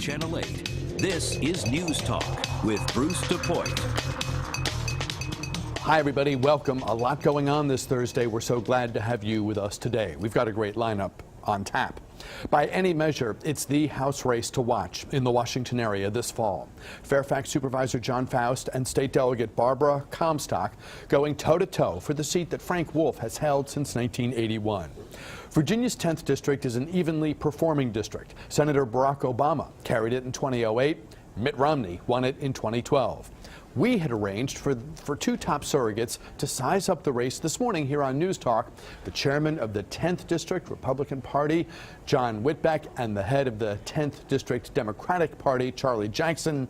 Channel 8. This is News Talk with Bruce DePuyt. Hi, everybody. Welcome. A lot going on this Thursday. We're so glad to have you with us today. We've got a great lineup on tap. By any measure, it's the House race to watch in the Washington area this fall. Fairfax Supervisor John Faust and State Delegate Barbara Comstock going toe-to-toe for the seat that Frank Wolf has held since 1981. Virginia's 10th district is an evenly performing district. Senator Barack Obama carried it in 2008. Mitt Romney won it in 2012. We had arranged for two top surrogates to size up the race this morning here on News Talk. The chairman of the 10th District Republican Party, John Whitbeck, and the head of the 10th District Democratic Party, Charlie Jackson.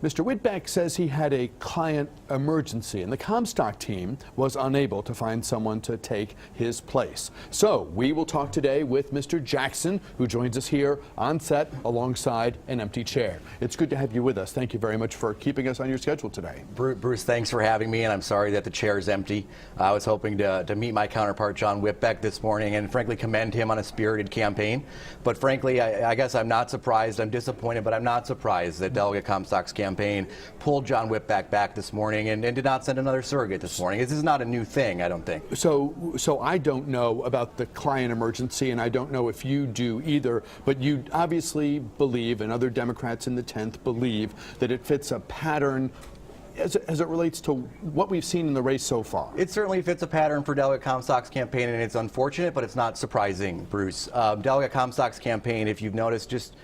Mr. Whitbeck says he had a client emergency, and the Comstock team was unable to find someone to take his place. So we will talk today with Mr. Jackson, who joins us here on set alongside an empty chair. It's good to have you with us. Thank you very much for keeping us on your schedule today. Bruce, thanks for having me, and I'm sorry that the chair is empty. I was hoping to meet my counterpart, John Whitbeck, this morning and frankly commend him on a spirited campaign. But frankly, I guess I'm not surprised. I'm disappointed, but I'm not surprised that Delegate Comstock's campaign pulled John Whitbeck back this morning and did not send another surrogate this morning. This is not a new thing, I don't think. So I don't know about the client emergency, and I don't know if you do either, but you obviously believe, and other Democrats in the 10th believe, that it fits a pattern as it relates to what we've seen in the race so far. It certainly fits a pattern for Delegate Comstock's campaign, and it's unfortunate, but it's not surprising, Bruce. Delegate Comstock's campaign, if you've noticed just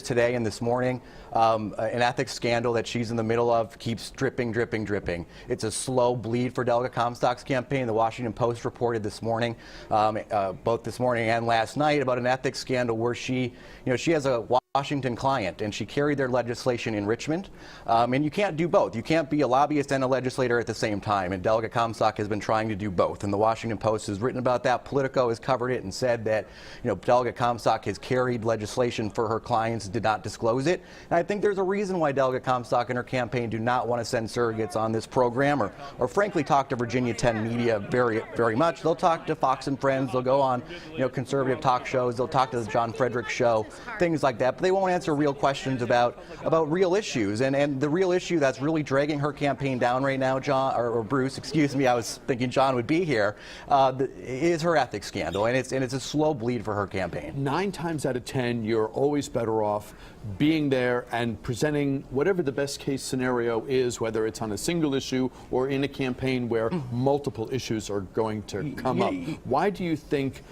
today and this morning, an ethics scandal that she's in the middle of keeps dripping, dripping, dripping. It's a slow bleed for Delegate Comstock's campaign. The Washington Post reported this morning, both this morning and last night, about an ethics scandal where she has a Washington client, and she carried their legislation in Richmond. And you can't do both. You can't be a lobbyist and a legislator at the same time, and Delegate Comstock has been trying to do both. And the Washington Post has written about that. Politico has covered it and said that Delegate Comstock has carried legislation for her clients, did not disclose it. And I think there's a reason why Delegate Comstock and her campaign do not want to send surrogates on this program, or frankly talk to Virginia 10 media very, very much. They'll talk to Fox and Friends. They'll go on conservative talk shows. They'll talk to the John Frederick Show, things like that. But they won't answer real questions about real issues. And the real issue that's really dragging her campaign down right now, John, or Bruce, excuse me, I was thinking John would be here, is her ethics scandal. And it's a slow bleed for her campaign. 9 times out of 10, you're always better off being there and presenting whatever the best case scenario is, whether it's on a single issue or in a campaign where multiple issues are going to come up. Why do you think,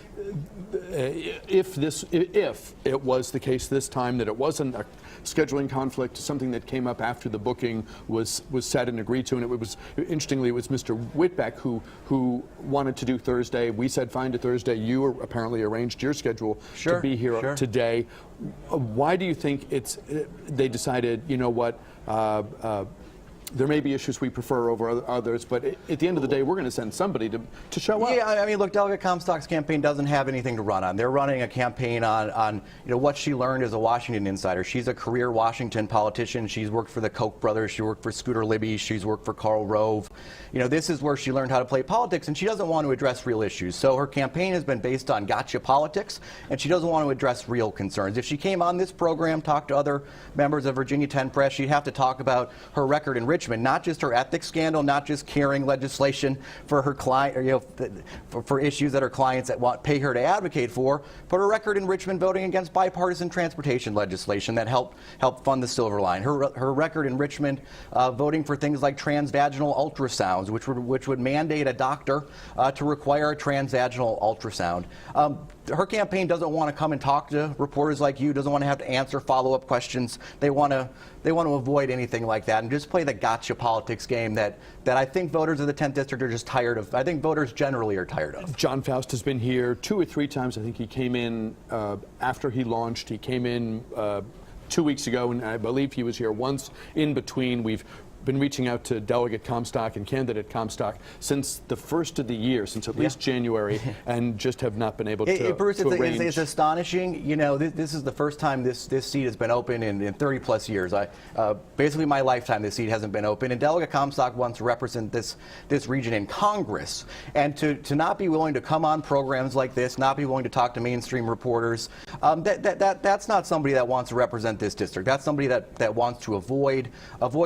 if it was the case this time, that it wasn't a scheduling conflict, something that came up after the booking was set and agreed to, and it was, interestingly, it was Mr. Whitbeck who wanted to do Thursday. We said fine to Thursday. You apparently arranged your schedule to be here today. Why do you think they decided, you know what, there may be issues we prefer over others, but at the end of the day, we're going to send somebody to show up? Yeah, I mean, look, Delegate Comstock's campaign doesn't have anything to run on. They're running a campaign on what she learned as a Washington insider. She's a career Washington politician. She's worked for the Koch brothers. She worked for Scooter Libby. She's worked for Karl Rove. This is where she learned how to play politics, and she doesn't want to address real issues. So her campaign has been based on gotcha politics, and she doesn't want to address real concerns. If she came on this program, talked to other members of Virginia 10 Press, she'd have to talk about her record in Richmond, not just her ethics scandal, not just carrying legislation for her client, for issues that her clients pay her to advocate for, but her record in Richmond voting against bipartisan transportation legislation that helped fund the Silver Line. Her record in Richmond voting for things like transvaginal ultrasounds, which would mandate a doctor to require a transvaginal ultrasound. Her campaign doesn't want to come and talk to reporters like you, doesn't want to have to answer follow-up questions. They want to avoid anything like that and just play the gotcha politics game that I think voters of the 10th District are just tired of. I think voters generally are tired of. John Faust has been here 2 or 3 times. I think he came in after he launched. He came in 2 weeks ago, and I believe he was here once in between. We've been reaching out to Delegate Comstock and Candidate Comstock since the first of the year, since at least January, and just have not been able to, Bruce, arrange. It's astonishing. You know, this is the first time this seat has been open in 30 plus years. Basically my lifetime this seat hasn't been open, and Delegate Comstock wants to represent this region in Congress, and to not be willing to come on programs like this, not be willing to talk to mainstream reporters, that's not somebody that wants to represent this district. That's somebody that wants to avoid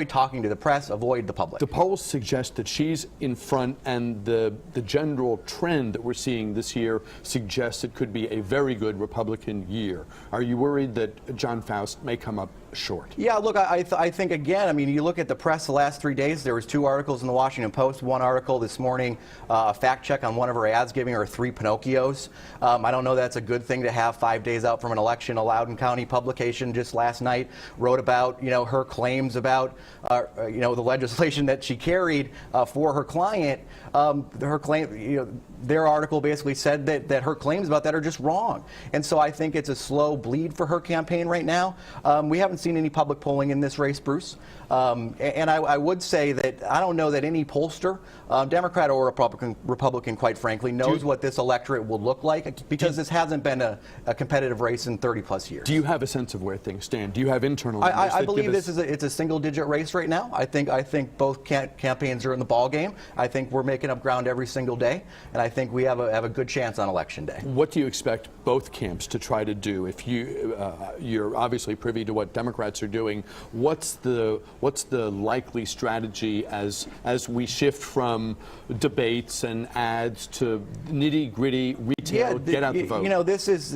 talking to the press, avoid the public. The polls suggest that she's in front, and the general trend that we're seeing this year suggests it could be a very good Republican year. Are you worried that John Faust may come up short? Yeah, look, I think, again, I mean, you look at the press the last 3 days, there was 2 articles in the Washington Post, one article this morning, a fact check on one of her ads giving her 3 Pinocchios. I don't know that's a good thing to have 5 days out from an election. A Loudoun County publication just last night wrote about, her claims about, the legislation that she carried for her client. Her claim, their article basically said that her claims about that are just wrong. And so I think it's a slow bleed for her campaign right now. We haven't seen any public polling in this race, Bruce. And I would say that I don't know that any pollster, Democrat or Republican, quite frankly, knows what this electorate will look like, because this hasn't been a competitive race in 30 plus years. Do you have a sense of where things stand? Do you have internal numbers? I believe it's a single-digit race right now. I think both campaigns are in the ball game. I think we're making up ground every single day, and I think we have a good chance on Election Day. What do you expect both camps to try to do? If you're obviously privy to what Democrats are doing, what's the likely strategy as we shift from debates and ads to nitty-gritty retail, get out the vote? This is,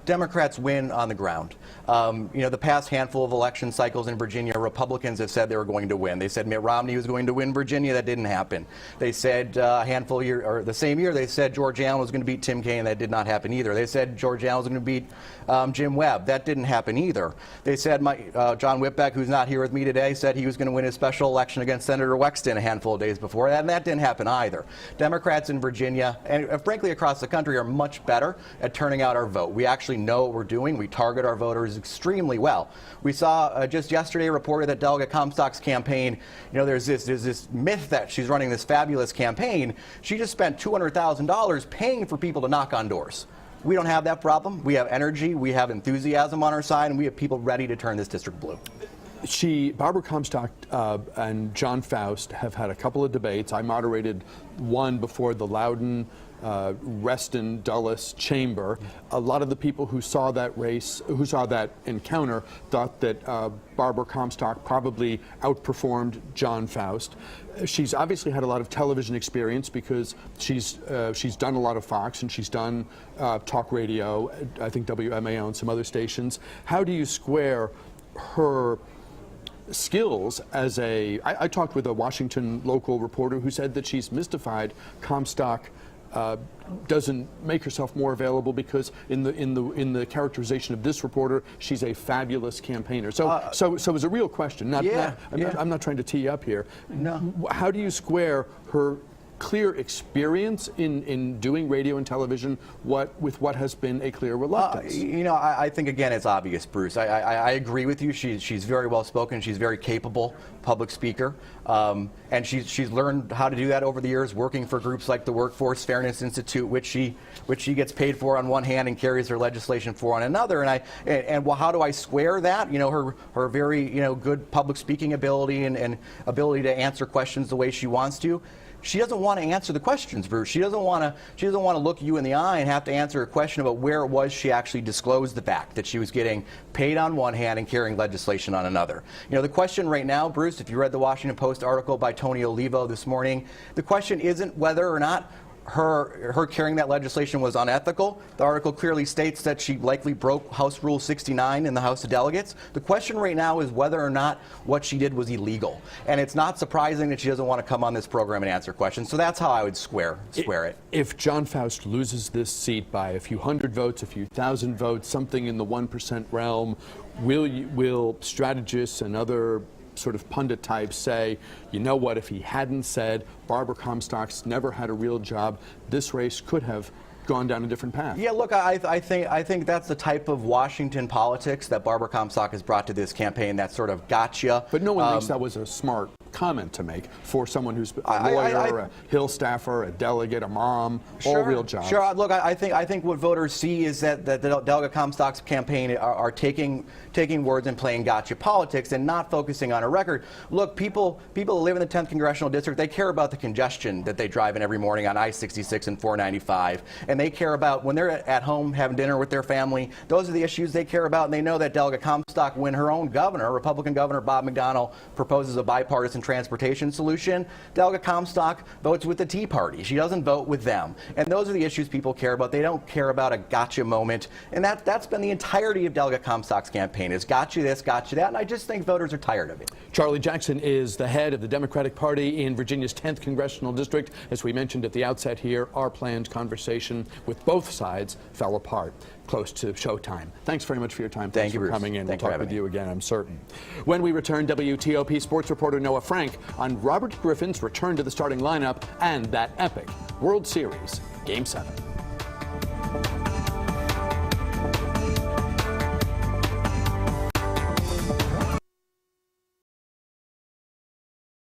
Democrats win on the ground. The past handful of election cycles in Virginia, Republicans have said they were going to win. They said Mitt Romney was going to win Virginia. That didn't happen. They said the same year, they said George Allen was going to beat Tim Kaine. That did not happen either. They said George Allen was going to beat Jim Webb. That didn't happen either. They said John Whitbeck, who's not here with me today, said he was going to win his special election against Senator Wexton a handful of days before that, and that didn't happen either. Democrats in Virginia, and frankly across the country, are much better at turning out our vote. We actually know what we're doing. We target our voters extremely well. We saw just yesterday reported that Delegate Comstock's campaign, there's this myth that she's running this fabulous campaign. She just spent $200,000 paying for people to knock on doors. We don't have that problem. We have energy, we have enthusiasm on our side, and we have people ready to turn this district blue. Barbara Comstock and John Faust have had a couple of debates. I moderated one before the Loudoun, Reston, Dulles chamber. A lot of the people who saw that race, who saw that encounter, thought that Barbara Comstock probably outperformed John Faust. She's obviously had a lot of television experience because she's done a lot of Fox, and she's done talk radio, I think WMAO and some other stations. How do you square her skills as I talked with a Washington local reporter who said that she's mystified Comstock doesn't make herself more available, because in the characterization of this reporter, she's a fabulous campaigner. So it was a real question. I'm not trying to tee you up here. No. How do you square her clear experience in doing radio and television with what has been a clear reluctance? I think, again, it's obvious, Bruce. I agree with you. She's very well spoken. She's very capable public speaker, and she's learned how to do that over the years, working for groups like the Workforce Fairness Institute, which she gets paid for on one hand and carries her legislation for on another. And well, how do I square that? Her very good public speaking ability and ability to answer questions the way she wants to. She doesn't want to answer the questions, Bruce. She doesn't want to look you in the eye and have to answer a question about where it was she actually disclosed the fact that she was getting paid on one hand and carrying legislation on another. The question right now, Bruce, if you read the Washington Post article by Tony Olivo this morning, the question isn't whether or not her carrying that legislation was unethical. The article clearly states that she likely broke House Rule 69 in the House of Delegates. The question right now is whether or not what she did was illegal. And it's not surprising that she doesn't want to come on this program and answer questions. So that's how I would square it. If John Faust loses this seat by a few hundred votes, a few thousand votes, something in the 1% realm, will strategists and other sort of pundit types say, you know what, if he hadn't said Barbara Comstock's never had a real job, this race could have gone down a different path? Yeah, look, I think that's the type of Washington politics that Barbara Comstock has brought to this campaign, that sort of gotcha. But no one thinks that was a smart comment to make for someone who's a lawyer, a Hill staffer, a delegate, a mom, all real jobs. Sure. Look, I think what voters see is that the Delegate Comstock's campaign are taking words and playing gotcha politics and not focusing on a record. Look, people who live in the 10th Congressional District, they care about the congestion that they drive in every morning on I-66 and 495, and they care about when they're at home having dinner with their family. Those are the issues they care about, and they know that Delegate Comstock, when her own governor, Republican Governor Bob McDonnell, proposes a bipartisan transportation solution, Delegate Comstock votes with the Tea Party. She doesn't vote with them. And those are the issues people care about. They don't care about a gotcha moment. And that's been the entirety of Delegate Comstock's campaign, is gotcha this, gotcha that. And I just think voters are tired of it. Charlie Jackson is the head of the Democratic Party in Virginia's 10th Congressional District. As we mentioned at the outset here, our planned conversation with both sides fell apart close to showtime. Thanks very much for your time. Thank you, for Bruce. coming in. Thanks We'll for talk with having you me. again, I'm certain. When we return, WTOP sports reporter Noah Frank on Robert Griffin's return to the starting lineup and that epic World Series Game 7.